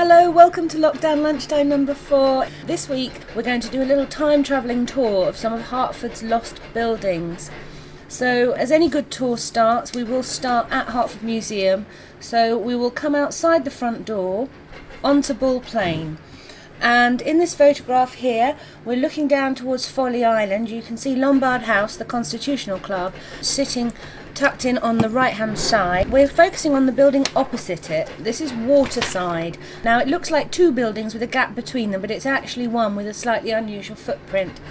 Hello, welcome to Lockdown Lunchtime number 4. This week we're going to do a little time travelling tour of some of Hertford's lost buildings. So as any good tour starts, we will start at Hertford Museum. So we will come outside the front door onto Bull Plain. And in this photograph here, we're looking down towards Folly Island. You can see Lombard House, the Constitutional Club, sitting tucked in on the right hand side. We're focusing on the building opposite it. This is Waterside. Now it looks like two buildings with a gap between them, but it's actually one with a slightly unusual footprint.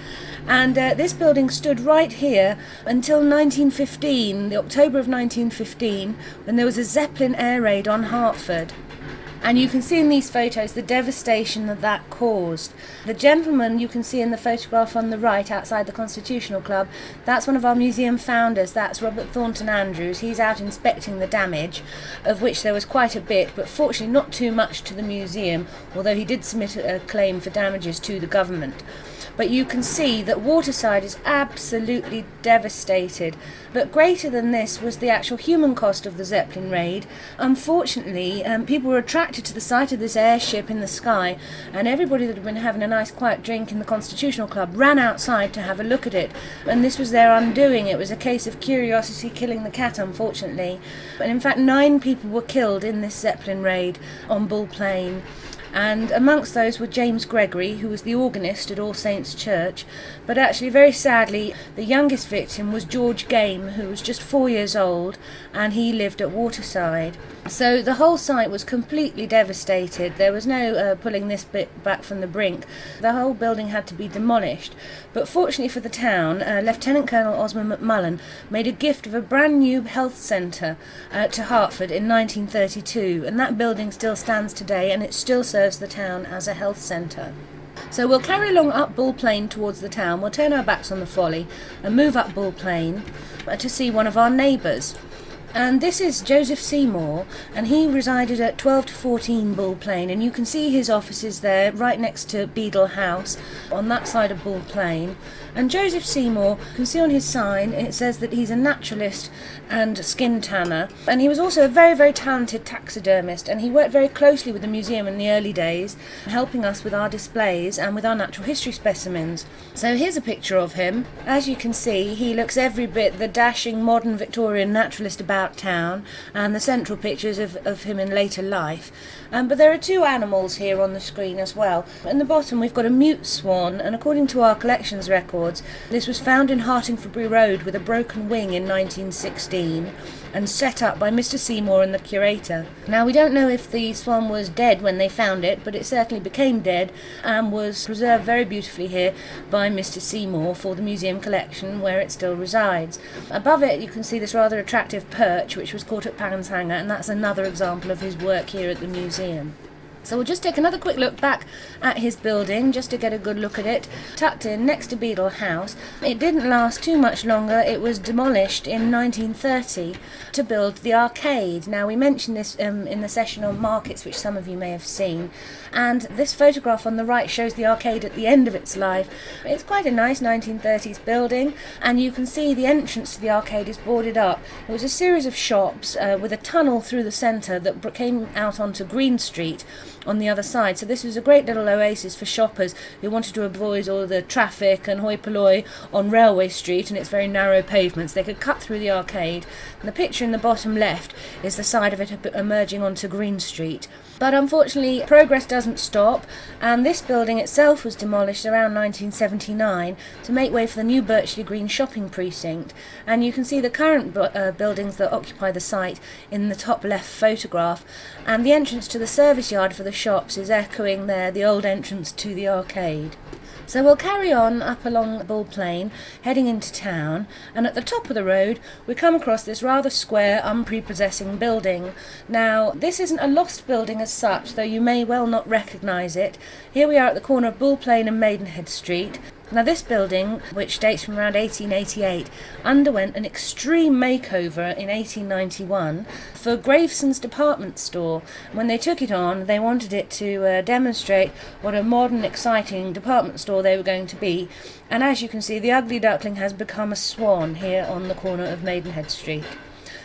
And this building stood right here until 1915, the October of 1915, when there was a Zeppelin air raid on Hertford. And you can see in these photos the devastation that caused. The gentleman you can see in the photograph on the right outside the Constitutional Club, that's one of our museum founders, that's Robert Thornton Andrews. He's out inspecting the damage, of which there was quite a bit, but fortunately not too much to the museum, although he did submit a claim for damages to the government. But you can see that Waterside is absolutely devastated. But greater than this was the actual human cost of the Zeppelin raid. Unfortunately, people were attracted to the sight of this airship in the sky, and everybody that had been having a nice quiet drink in the Constitutional Club ran outside to have a look at it. And this was their undoing. It was a case of curiosity killing the cat, unfortunately. And in fact, 9 people were killed in this Zeppelin raid on Bull Plain. And amongst those were James Gregory, who was the organist at All Saints Church, but actually very sadly the youngest victim was George Game, who was just 4 years old, and he lived at Waterside. So the whole site was completely devastated. There was no pulling this bit back from the brink. The whole building had to be demolished. But fortunately for the town, Lieutenant Colonel Osmond McMullen made a gift of a brand new health centre to Hertford in 1932, and that building still stands today, and it still serves the town as a health centre. So we'll carry along up Bull Plain towards the town. We'll turn our backs on the Folly and move up Bull Plain to see one of our neighbours. And this is Joseph Seymour, and he resided at 12 to 14 Bull Plain, and you can see his offices there right next to Beadle House on that side of Bull Plain. And Joseph Seymour, you can see on his sign, it says that he's a naturalist and skin tanner, and he was also a very, very talented taxidermist, and he worked very closely with the museum in the early days, helping us with our displays and with our natural history specimens. So here's a picture of him. As you can see, he looks every bit the dashing modern Victorian naturalist about town, and the central pictures of him in later life. But there are 2 animals here on the screen as well. In the bottom we've got a mute swan, and according to our collections records, this was found in Hartingford Road with a broken wing in 1916 and set up by Mr. Seymour and the curator. Now we don't know if the swan was dead when they found it, but it certainly became dead and was preserved very beautifully here by Mr. Seymour for the museum collection, where it still resides. Above it you can see this rather attractive perch which was caught at Pan's Hanger, and that's another example of his work here at the museum. So we'll just take another quick look back at his building just to get a good look at it. Tucked in next to Beadle House. It didn't last too much longer. It was demolished in 1930 to build the arcade. Now we mentioned this in the session on markets, which some of you may have seen, and this photograph on the right shows the arcade at the end of its life. It's quite a nice 1930s building, and you can see the entrance to the arcade is boarded up. It was a series of shops with a tunnel through the centre that came out onto Green Street on the other side. So this was a great little oasis for shoppers who wanted to avoid all the traffic and hoi polloi on Railway Street and its very narrow pavements. They could cut through the arcade, and the picture in the bottom left is the side of it emerging onto Green Street. But unfortunately progress doesn't stop, and this building itself was demolished around 1979 to make way for the new Birchley Green shopping precinct, and you can see the current buildings that occupy the site in the top left photograph, and the entrance to the service yard for the shops is echoing there the old entrance to the arcade. So we'll carry on up along Bull Plain, heading into town, and at the top of the road we come across this rather square, unprepossessing building. Now, this isn't a lost building as such, though you may well not recognise it. Here we are at the corner of Bull Plain and Maidenhead Street. Now this building, which dates from around 1888, underwent an extreme makeover in 1891 for Graveson's department store. When they took it on, they wanted it to demonstrate what a modern, exciting department store they were going to be. And as you can see, the ugly duckling has become a swan here on the corner of Maidenhead Street.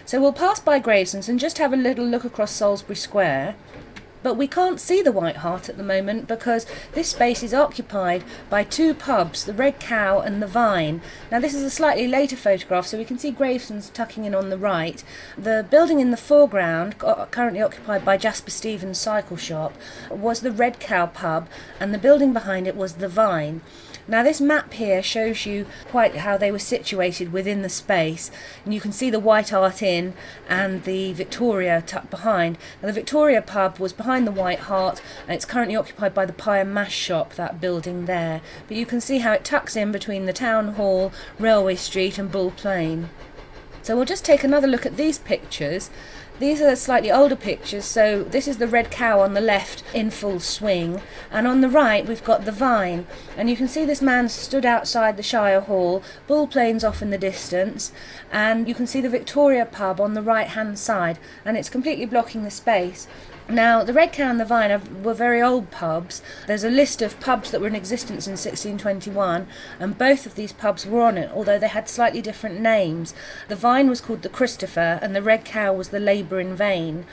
So we'll pass by Graveson's and just have a little look across Salisbury Square. But we can't see the White Hart at the moment because this space is occupied by two pubs, the Red Cow and the Vine. Now this is a slightly later photograph, so we can see Graveson's tucking in on the right. The building in the foreground, currently occupied by Jasper Stevens' cycle shop, was the Red Cow pub, and the building behind it was the Vine. Now this map here shows you quite how they were situated within the space, and you can see the White Hart Inn and the Victoria tucked behind. Now the Victoria pub was behind the White Hart, and it's currently occupied by the Pie and Mash shop, that building there. But you can see how it tucks in between the Town Hall, Railway Street and Bull Plain. So we'll just take another look at these pictures. These are slightly older pictures, so this is the Red Cow on the left in full swing, and on the right we've got the Vine, and you can see this man stood outside the Shire Hall, Bull Plain's off in the distance, and you can see the Victoria pub on the right hand side, and it's completely blocking the space. Now, the Red Cow and the Vine were very old pubs. There's a list of pubs that were in existence in 1621, and both of these pubs were on it, although they had slightly different names. The Vine was called the Christopher, and the Red Cow was the Labour in Vain.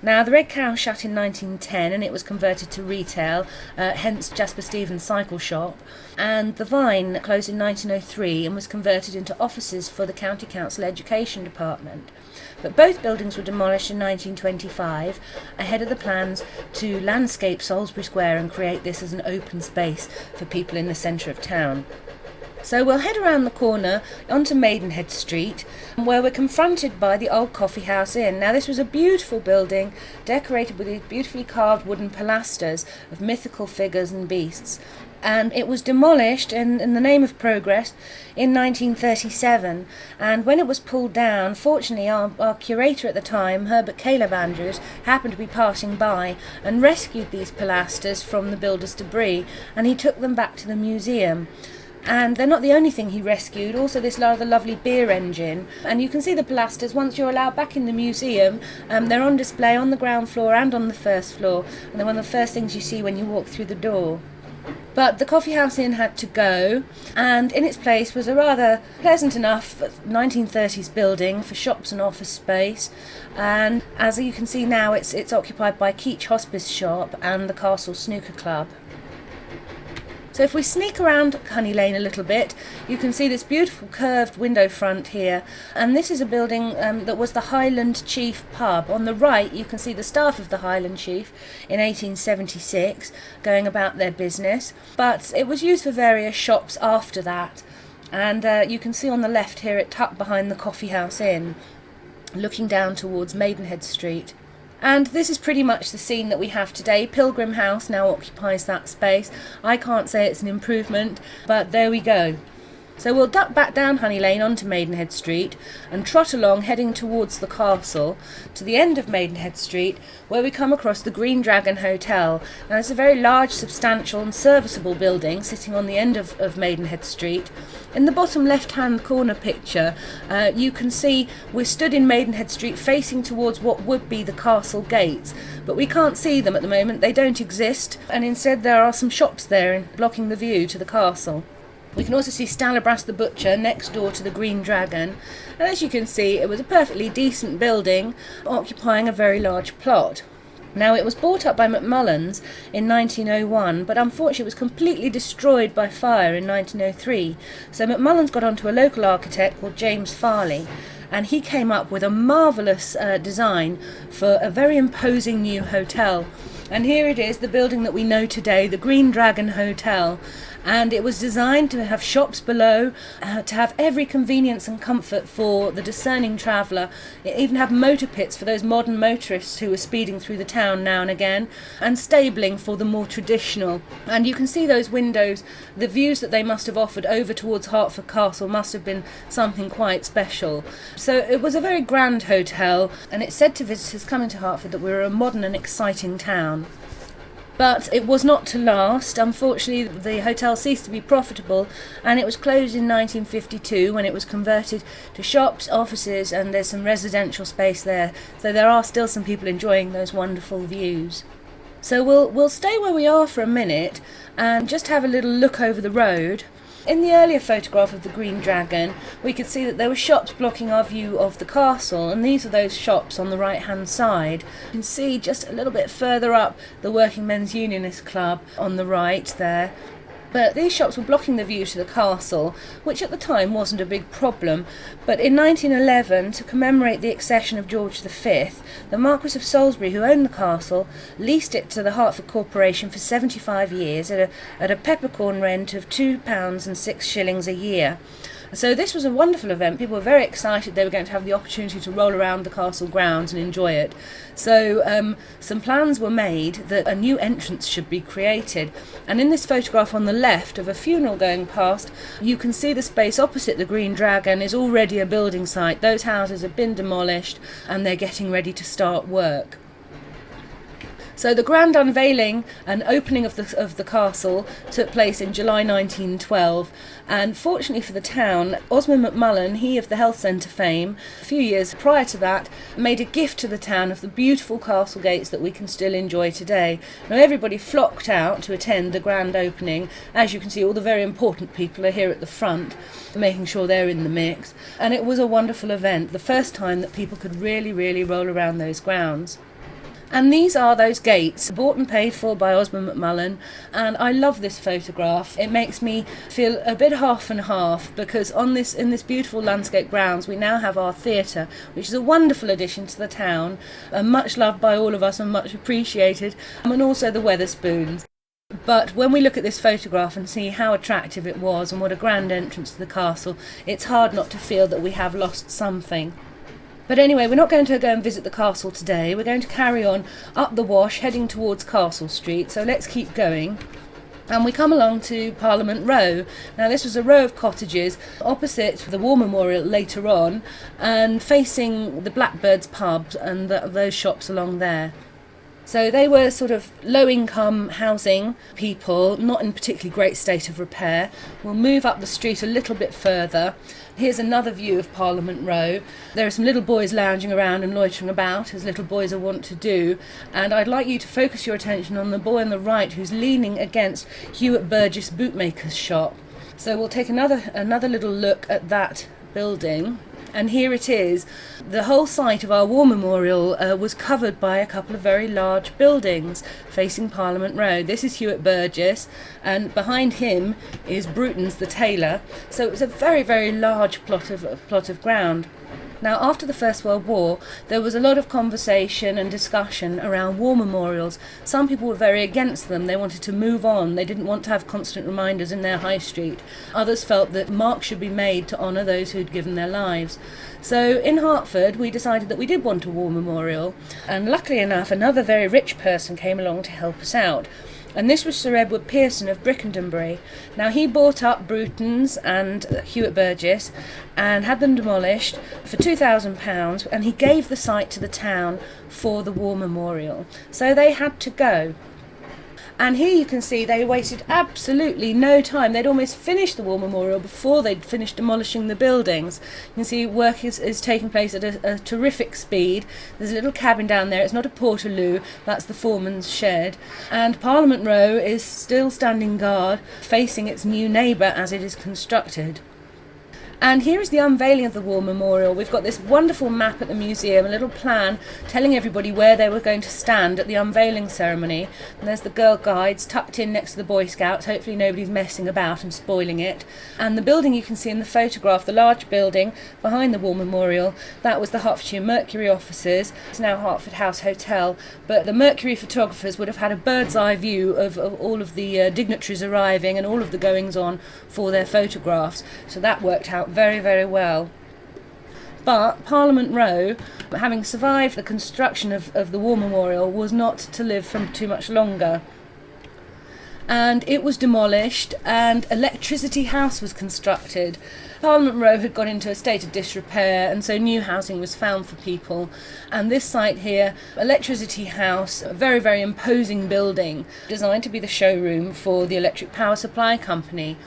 Now, the Red Cow shut in 1910, and it was converted to retail, hence Jasper Stevens' cycle shop. And the Vine closed in 1903 and was converted into offices for the County Council Education Department. But both buildings were demolished in 1925, ahead of the plans to landscape Salisbury Square and create this as an open space for people in the centre of town. So we'll head around the corner onto Maidenhead Street, where we're confronted by the Old Coffee House Inn. Now this was a beautiful building, decorated with these beautifully carved wooden pilasters of mythical figures and beasts. And it was demolished in the name of progress in 1937, and when it was pulled down, fortunately our curator at the time, Herbert Caleb Andrews, happened to be passing by and rescued these pilasters from the builder's debris, and he took them back to the museum. And they're not the only thing he rescued, also this rather lovely beer engine. And you can see the pilasters once you're allowed back in the museum. They're on display on the ground floor and on the first floor, and they're one of the first things you see when you walk through the door. But the Coffee House Inn had to go, and in its place was a rather pleasant enough 1930s building for shops and office space. And as you can see now, it's occupied by Keach Hospice Shop and the Castle Snooker Club. So if we sneak around Honey Lane a little bit, you can see this beautiful curved window front here, and this is a building that was the Highland Chief pub. On the right you can see the staff of the Highland Chief in 1876 going about their business, but it was used for various shops after that. And you can see on the left here it tucked behind the Coffee House Inn, looking down towards Maidenhead Street. And this is pretty much the scene that we have today. Pilgrim House now occupies that space. I can't say it's an improvement, but there we go. So we'll duck back down Honey Lane onto Maidenhead Street and trot along heading towards the castle to the end of Maidenhead Street, where we come across the Green Dragon Hotel. Now it's a very large, substantial and serviceable building sitting on the end of Maidenhead Street. In the bottom left-hand corner picture, you can see we're stood in Maidenhead Street facing towards what would be the castle gates, but we can't see them at the moment. They don't exist, and instead there are some shops there blocking the view to the castle. We can also see Stalabras the Butcher next door to the Green Dragon, and as you can see it was a perfectly decent building occupying a very large plot. Now it was bought up by Macmullans in 1901, but unfortunately it was completely destroyed by fire in 1903, so Macmullans got onto a local architect called James Farley, and he came up with a marvellous design for a very imposing new hotel. And here it is, the building that we know today, the Green Dragon Hotel. And it was designed to have shops below, to have every convenience and comfort for the discerning traveller. It even had motor pits for those modern motorists who were speeding through the town now and again, and stabling for the more traditional. And you can see those windows, the views that they must have offered over towards Hertford Castle must have been something quite special. So it was a very grand hotel, and it said to visitors coming to Hertford that we were a modern and exciting town. But it was not to last. Unfortunately, the hotel ceased to be profitable, and it was closed in 1952 when it was converted to shops, offices, and there's some residential space there. So there are still some people enjoying those wonderful views. So we'll stay where we are for a minute and just have a little look over the road. In the earlier photograph of the Green Dragon, we could see that there were shops blocking our view of the castle, and these are those shops on the right-hand side. You can see just a little bit further up the Working Men's Unionist Club on the right there. But these shops were blocking the view to the castle, which at the time wasn't a big problem. But in 1911, to commemorate the accession of George V, the Marquis of Salisbury, who owned the castle, leased it to the Hertford Corporation for 75 years at a peppercorn rent of £2.06 a year. So this was a wonderful event. People were very excited they were going to have the opportunity to roll around the castle grounds and enjoy it. So some plans were made that a new entrance should be created. And in this photograph on the left of a funeral going past, you can see the space opposite the Green Dragon is already a building site. Those houses have been demolished and they're getting ready to start work. So the grand unveiling and opening of the castle took place in July 1912, and fortunately for the town, Osmond McMullen, he of the Health Centre fame, a few years prior to that, made a gift to the town of the beautiful castle gates that we can still enjoy today. Now everybody flocked out to attend the grand opening. As you can see, all the very important people are here at the front, making sure they're in the mix, and it was a wonderful event, the first time that people could really roll around those grounds. And these are those gates, bought and paid for by Osmond McMullen, and I love this photograph. It makes me feel a bit half and half, because in this beautiful landscape grounds we now have our theatre, which is a wonderful addition to the town, much loved by all of us and much appreciated, and also the Wetherspoons. But when we look at this photograph and see how attractive it was and what a grand entrance to the castle, it's hard not to feel that we have lost something. But anyway, we're not going to go and visit the castle today. We're going to carry on up the Wash, heading towards Castle Street. So let's keep going. And we come along to Parliament Row. Now this was a row of cottages opposite the War Memorial later on, and facing the Blackbird's pubs and those shops along there. So they were sort of low-income housing people, not in particularly great state of repair. We'll move up the street a little bit further. Here's another view of Parliament Row. There are some little boys lounging around and loitering about, as little boys are wont to do. And I'd like you to focus your attention on the boy on the right who's leaning against Hewitt Burgess bootmaker's shop. So we'll take another little look at that building. And here it is. The whole site of our War Memorial was covered by a couple of very large buildings facing Parliament Row. This is Hewitt Burgess, and behind him is Bruton's the tailor. So it was a very large plot of ground. Now, after the First World War, there was a lot of conversation and discussion around war memorials. Some people were very against them. They wanted to move on. They didn't want to have constant reminders in their high street. Others felt that marks should be made to honour those who'd given their lives. So in Hertford, we decided that we did want a war memorial. And luckily enough, another very rich person came along to help us out. And this was Sir Edward Pearson of Brickendonbury. Now he bought up Bruton's and Hewitt Burgess and had them demolished for £2,000, and he gave the site to the town for the War Memorial. So they had to go. And here you can see they wasted absolutely no time. They'd almost finished the War Memorial before they'd finished demolishing the buildings. You can see work is taking place at a terrific speed. There's a little cabin down there. It's not a portaloo, that's the foreman's shed. And Parliament Row is still standing guard, facing its new neighbour as it is constructed. And here is the unveiling of the War Memorial. We've got this wonderful map at the museum, a little plan telling everybody where they were going to stand at the unveiling ceremony. And there's the Girl Guides tucked in next to the Boy Scouts. Hopefully nobody's messing about and spoiling it. And the building you can see in the photograph, the large building behind the War Memorial, that was the Hertfordshire Mercury offices. It's now Hertford House Hotel. But the Mercury photographers would have had a bird's eye view of all of the dignitaries arriving and all of the goings on for their photographs. So that worked out very well. But Parliament Row, having survived the construction of the War Memorial, was not to live for too much longer. And it was demolished and Electricity House was constructed. Parliament Row had gone into a state of disrepair, and so new housing was found for people. And this site here, Electricity House, a very imposing building designed to be the showroom for the electric power supply company.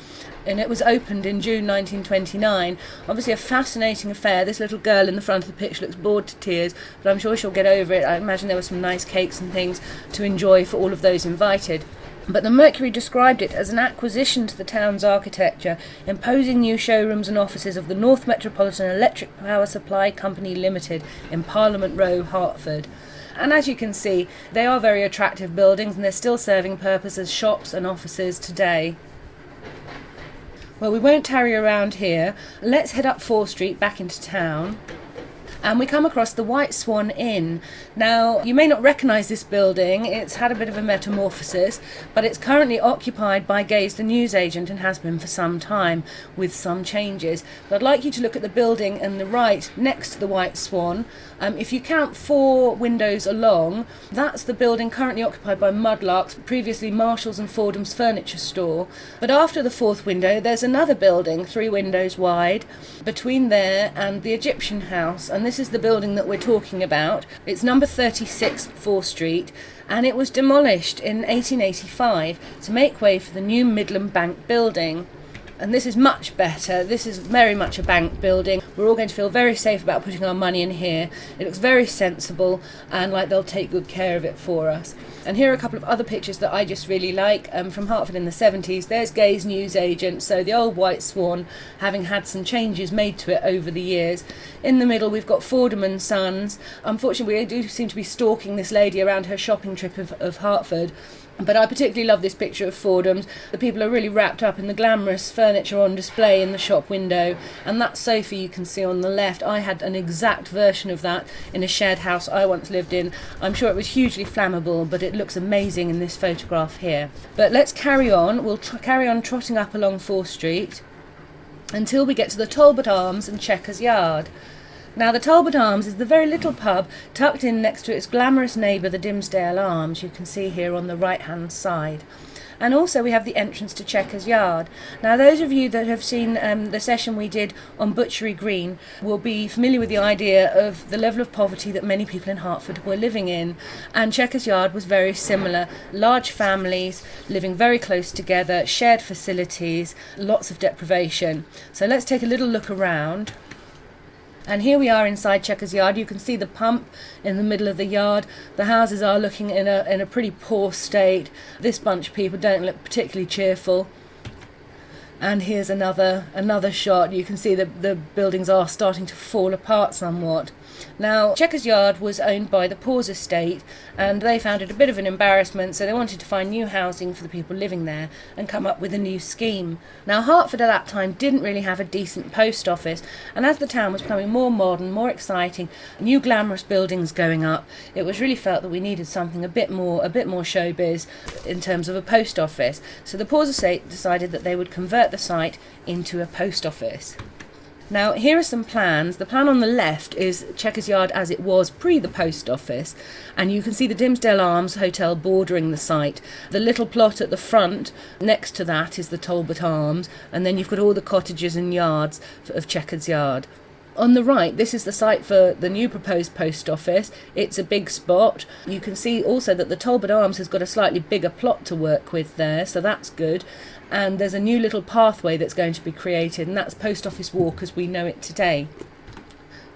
And it was opened in June 1929. Obviously a fascinating affair. This little girl in the front of the picture looks bored to tears, but I'm sure she'll get over it. I imagine there were some nice cakes and things to enjoy for all of those invited. But the Mercury described it as an acquisition to the town's architecture, imposing new showrooms and offices of the North Metropolitan Electric Power Supply Company Limited in Parliament Row, Hertford. And as you can see, they are very attractive buildings and they're still serving purpose as shops and offices today. Well, we won't tarry around here. Let's head up 4th Street back into town. And we come across the White Swan Inn. Now, you may not recognise this building, it's had a bit of a metamorphosis, but it's currently occupied by Gaze the newsagent and has been for some time, with some changes. But I'd like you to look at the building on the right next to the White Swan. If you count 4 windows along, that's the building currently occupied by Mudlarks, previously Marshall's and Fordham's furniture store. But after the 4th window, there's another building, 3 windows wide, between there and the Egyptian house, and this is the building that we're talking about. It's number 36 4th Street, and it was demolished in 1885 to make way for the new Midland Bank building. And this is much better. This is very much a bank building. We're all going to feel very safe about putting our money in here. It looks very sensible and like they'll take good care of it for us. And here are a couple of other pictures that I just really like from Hertford in the 70s. There's Gaze newsagent, so the old White Swan, having had some changes made to it over the years. In the middle we've got Fordham and Sons. Unfortunately we do seem to be stalking this lady around her shopping trip of Hertford. But I particularly love this picture of Fordham's. The people are really wrapped up in the glamorous furniture on display in the shop window. And that sofa you can see on the left, I had an exact version of that in a shared house I once lived in. I'm sure it was hugely flammable, but it looks amazing in this photograph here. But let's carry on. We'll carry on trotting up along 4th Street until we get to the Talbot Arms and Chequers Yard. Now, the Talbot Arms is the very little pub tucked in next to its glamorous neighbour, the Dimmesdale Arms, you can see here on the right-hand side. And also we have the entrance to Chequers Yard. Now, those of you that have seen the session we did on Butchery Green will be familiar with the idea of the level of poverty that many people in Hertford were living in. And Chequers Yard was very similar. Large families living very close together, shared facilities, lots of deprivation. So let's take a little look around. And here we are inside Chequers Yard. You can see the pump in the middle of the yard. The houses are looking in a pretty poor state. This bunch of people don't look particularly cheerful. And here's another shot. You can see the buildings are starting to fall apart somewhat. Now, Chequers Yard was owned by the Paws estate, and they found it a bit of an embarrassment, so they wanted to find new housing for the people living there and come up with a new scheme. Now, Hertford at that time didn't really have a decent post office, and as the town was becoming more modern, more exciting, new glamorous buildings going up, it was really felt that we needed something a bit more showbiz in terms of a post office. So the Paws estate decided that they would convert the site into a post office. Now, here are some plans. The plan on the left is Chequers Yard as it was pre the post office, and you can see the Dimmesdale Arms Hotel bordering the site. The little plot at the front next to that is the Talbot Arms, and then you've got all the cottages and yards of Chequers Yard. On the right, this is the site for the new proposed post office. It's a big spot. You can see also that the Talbot Arms has got a slightly bigger plot to work with there, so that's good. And there's a new little pathway that's going to be created, and that's Post Office Walk as we know it today.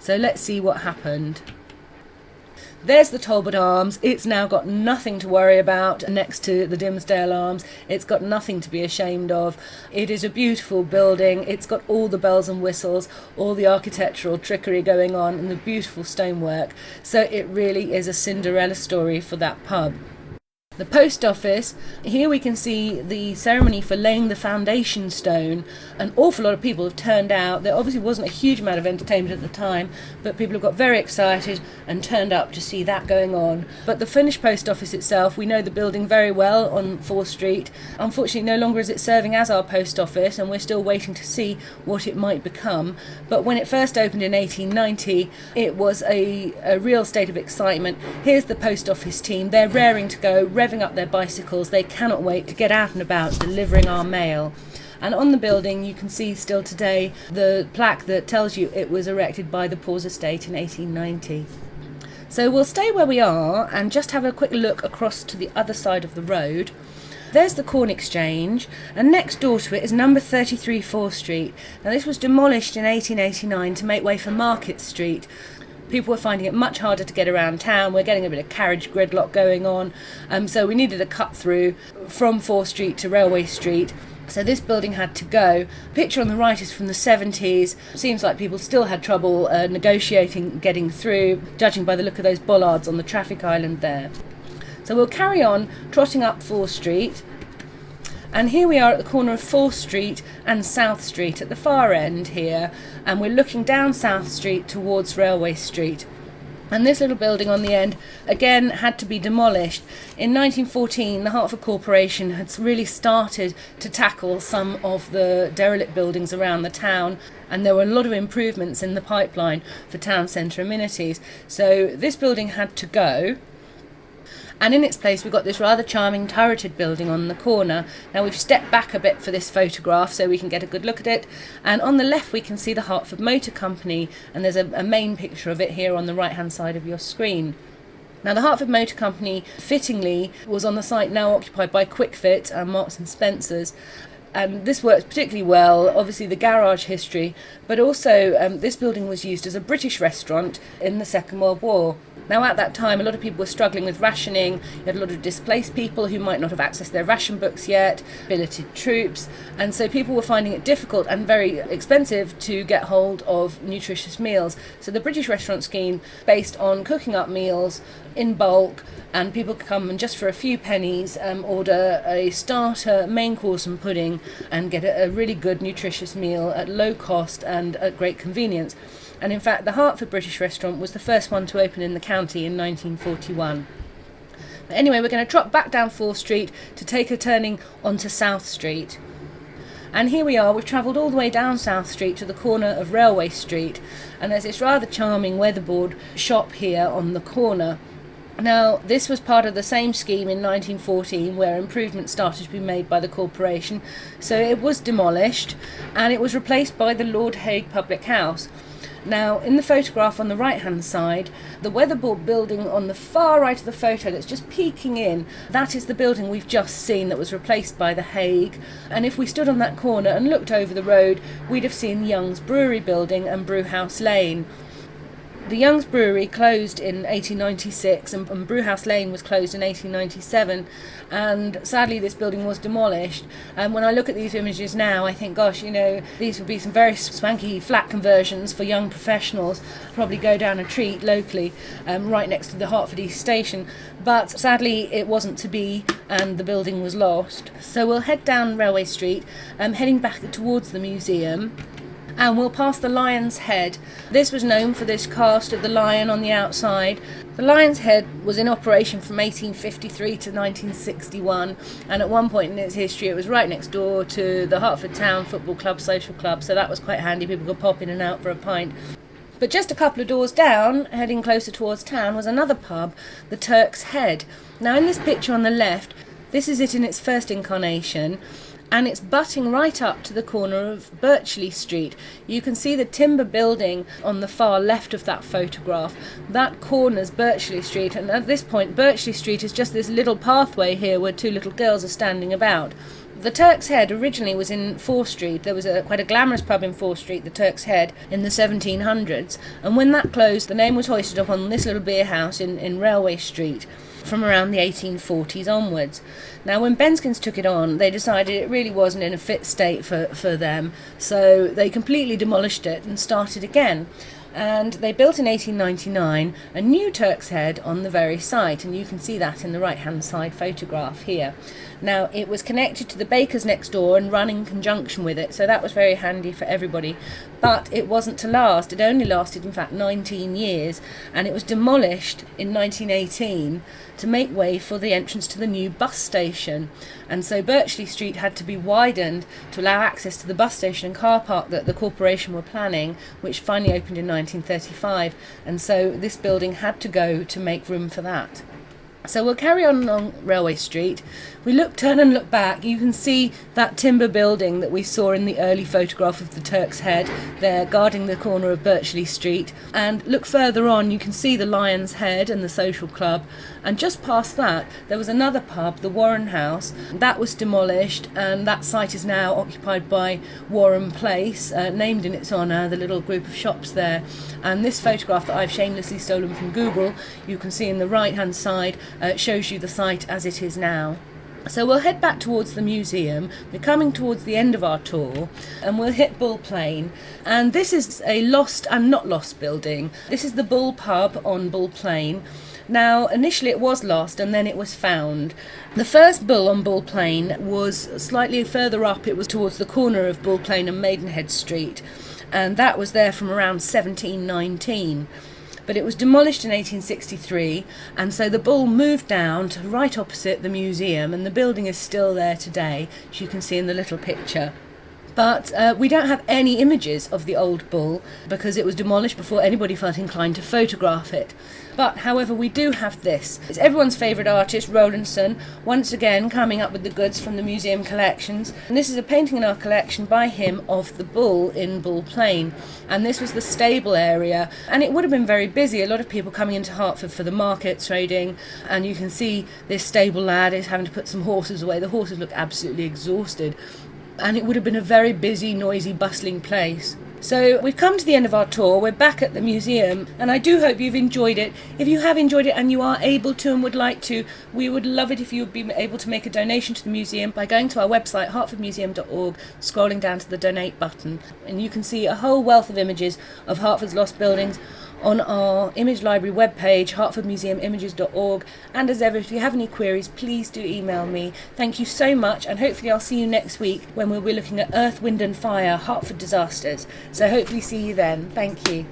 So let's see what happened. There's the Talbot Arms. It's now got nothing to worry about next to the Dimmesdale Arms. It's got nothing to be ashamed of. It is a beautiful building. It's got all the bells and whistles, all the architectural trickery going on, and the beautiful stonework. So it really is a Cinderella story for that pub. The post office, here we can see the ceremony for laying the foundation stone. An awful lot of people have turned out. There obviously wasn't a huge amount of entertainment at the time, but people have got very excited and turned up to see that going on. But the finished post office itself, we know the building very well on 4th Street. Unfortunately, no longer is it serving as our post office, and we're still waiting to see what it might become. But when it first opened in 1890, it was a real state of excitement. Here's the post office team. They're raring to go, revving up their bicycles. They cannot wait to get out and about delivering our mail. And on the building you can see still today the plaque that tells you it was erected by the Paws estate in 1890. So we'll stay where we are and just have a quick look across to the other side of the road. There's the Corn Exchange, and next door to it is number 33 4th Street. Now this was demolished in 1889 to make way for Market Street. People were finding it much harder to get around town. We're getting a bit of carriage gridlock going on. So we needed a cut through from 4th Street to Railway Street. So this building had to go. The picture on the right is from the 70s. Seems like people still had trouble negotiating getting through, judging by the look of those bollards on the traffic island there. So we'll carry on trotting up 4th Street. And here we are at the corner of 4th Street and South Street at the far end here. And we're looking down South Street towards Railway Street. And this little building on the end, again, had to be demolished. In 1914, the Hertford Corporation had really started to tackle some of the derelict buildings around the town, and there were a lot of improvements in the pipeline for town centre amenities. So this building had to go. And in its place we've got this rather charming turreted building on the corner. Now we've stepped back a bit for this photograph so we can get a good look at it. And on the left we can see the Hertford Motor Company, and there's a main picture of it here on the right hand side of your screen. Now the Hertford Motor Company, fittingly, was on the site now occupied by Quickfit and Marks and Spencer's. And this works particularly well, obviously the garage history, but also this building was used as a British restaurant in the Second World War. Now at that time a lot of people were struggling with rationing. You had a lot of displaced people who might not have accessed their ration books yet, billeted troops, and so people were finding it difficult and very expensive to get hold of nutritious meals. So the British restaurant scheme, based on cooking up meals in bulk, and people could come and just for a few pennies order a starter, main course and pudding, and get a really good nutritious meal at low cost and at great convenience. And in fact the Hertford British Restaurant was the first one to open in the county in 1941. But anyway, we're going to trot back down 4th Street to take a turning onto South Street. And here we are, we've travelled all the way down South Street to the corner of Railway Street, and there's this rather charming weatherboard shop here on the corner. Now, this was part of the same scheme in 1914 where improvements started to be made by the corporation, so it was demolished and it was replaced by the Lord Hague Public House. Now, in the photograph on the right-hand side, the weatherboard building on the far right of the photo that's just peeking in, that is the building we've just seen that was replaced by the Hague. And if we stood on that corner and looked over the road, we'd have seen Young's Brewery building and Brewhouse Lane. The Young's Brewery closed in 1896 and Brewhouse Lane was closed in 1897, and sadly this building was demolished. And when I look at these images now, I think, gosh, you know, these would be some very swanky flat conversions for young professionals. Probably go down a treat locally, right next to the Hertford East Station. But sadly it wasn't to be, and the building was lost. So we'll head down Railway Street, heading back towards the museum. And we'll pass the Lion's Head. This was known for this cast of the lion on the outside. The Lion's Head was in operation from 1853 to 1961, and at one point in its history it was right next door to the Hertford Town Football Club Social Club, so that was quite handy. People could pop in and out for a pint. But just a couple of doors down, heading closer towards town, was another pub, the Turks Head. Now in this picture on the left, this is it in its first incarnation, and it's butting right up to the corner of Birchley Street. You can see the timber building on the far left of that photograph. That corners Birchley Street, and at this point Birchley Street is just this little pathway here where two little girls are standing about. The Turks Head originally was in 4th Street. There was quite a glamorous pub in 4th Street, the Turks Head, in the 1700s, and when that closed the name was hoisted up on this little beer house in Railway Street from around the 1840s onwards. Now when Benskins took it on, they decided it really wasn't in a fit state for them, so they completely demolished it and started again. And they built in 1899 a new Turks Head on the very site, and you can see that in the right hand side photograph here. Now it was connected to the baker's next door and run in conjunction with it, so that was very handy for everybody, but it wasn't to last. It only lasted in fact 19 years, and it was demolished in 1918 to make way for the entrance to the new bus station. And so Birchley Street had to be widened to allow access to the bus station and car park that the corporation were planning, which finally opened in 1935, and so this building had to go to make room for that. So we'll carry on along Railway Street. We turn and look back, you can see that timber building that we saw in the early photograph of the Turks Head there guarding the corner of Birchley Street. And look further on, you can see the Lion's Head and the social club. And just past that, there was another pub, the Warren House. That was demolished, and that site is now occupied by Warren Place, named in its honour, the little group of shops there. And this photograph that I've shamelessly stolen from Google, you can see in the right-hand side, shows you the site as it is now. So we'll head back towards the museum. We're coming towards the end of our tour, and we'll hit Bull Plain. And this is a lost and not lost building. This is the Bull Pub on Bull Plain. Now, initially it was lost and then it was found. The first Bull on Bull Plain was slightly further up. It was towards the corner of Bull Plain and Maidenhead Street, and that was there from around 1719. But it was demolished in 1863, and so the Bull moved down to right opposite the museum, and the building is still there today, as you can see in the little picture. But we don't have any images of the old Bull because it was demolished before anybody felt inclined to photograph it. But, however, we do have this. It's everyone's favourite artist, Rowlandson, once again coming up with the goods from the museum collections. And this is a painting in our collection by him of the Bull in Bull Plain. And this was the stable area. And it would have been very busy, a lot of people coming into Hertford for the market trading. And you can see this stable lad is having to put some horses away. The horses look absolutely exhausted. And it would have been a very busy, noisy, bustling place. So we've come to the end of our tour. We're back at the museum, and I do hope you've enjoyed it. If you have enjoyed it and you are able to and would like to, we would love it if you would be able to make a donation to the museum by going to our website, hertfordmuseum.org, scrolling down to the donate button, and you can see a whole wealth of images of Hertford's lost buildings on our image library webpage, hertfordmuseumuimages.org. And as ever, if you have any queries, please do email me. Thank you so much, and hopefully I'll see you next week when we'll be looking at Earth, Wind and Fire, Hertford disasters. So hopefully see you then. Thank you.